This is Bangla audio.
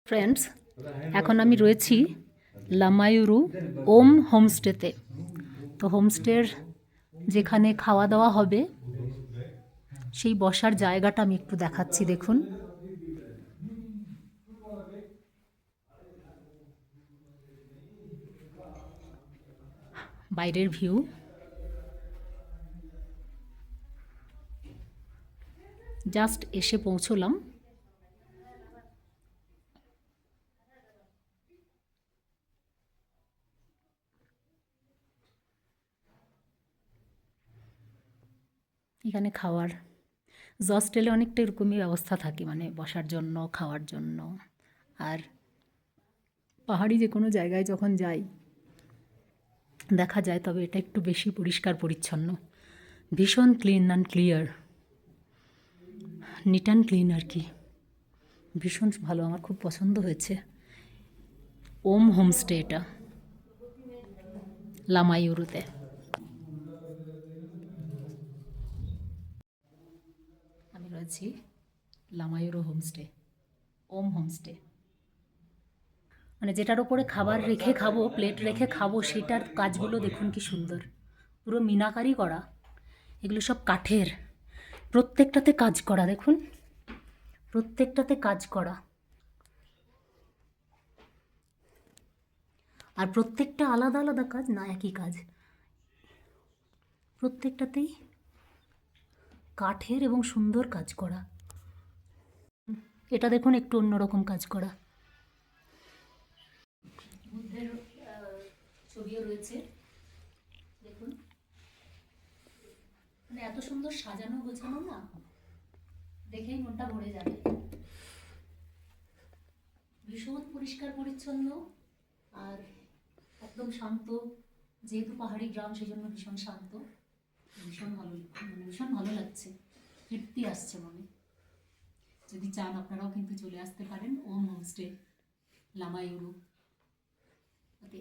ফ্রেন্ডস, এখন আমি রয়েছি লামায়ুরু ওম হোমস্টেতে। তো হোমস্টের যেখানে খাওয়া দাওয়া হবে সেই বসার জায়গাটা আমি একটু দেখাচ্ছি, দেখুন। বাইরের ভিউ। জাস্ট এসে পৌঁছলাম। এখানে খাওয়ার হস্টেলে অনেকটা এরকমই ব্যবস্থা থাকে, মানে বসার জন্য, খাওয়ার জন্য। আর পাহাড়ি যে কোনো জায়গায় যখন যাই দেখা যায়, তবে এটা একটু বেশি পরিষ্কার পরিচ্ছন্ন, ভীষণ clean and clear, neat and clean আর কি। ভীষণ ভালো, আমার খুব পছন্দ হয়েছে। ওম হোমস্টে এটা লামায়ুরুতে। আমি রয়েছি লামায়ুরু হোমস্টে, ওম হোমস্টে। মানে যেটার ওপরে খাবার রেখে খাবো, প্লেট রেখে খাবো, সেটার কাজগুলো দেখুন কি সুন্দর, পুরো মিনাকারি করা। এগুলো সব কাঠের, প্রত্যেকটাতে কাজ করা, দেখুন প্রত্যেকটাতে কাজ করা। আর প্রত্যেকটা আলাদা আলাদা কাজ না, একই কাজ। প্রত্যেকটাতেই কাঠের এবং সুন্দর কাজ করা। এটা দেখুন একটু অন্যরকম কাজ করা। বুদ্ধের ছবিও রয়েছে, দেখুন। মানে এত সুন্দর সাজানো গোছানো না, দেখেই মনটা ভরে যাবে। ভীষণ পরিষ্কার পরিচ্ছন্ন আর একদম শান্ত। যেহেতু পাহাড়ি গ্রাম, সেই জন্য ভীষণ শান্ত। ভীষণ ভালো, মানে ভীষণ ভালো লাগছে, তৃপ্তি আসছে মনে। যদি চান আপনারাও কিন্তু চলে আসতে পারেন ওম হোমস্টে লামায়ুরু। ওকে।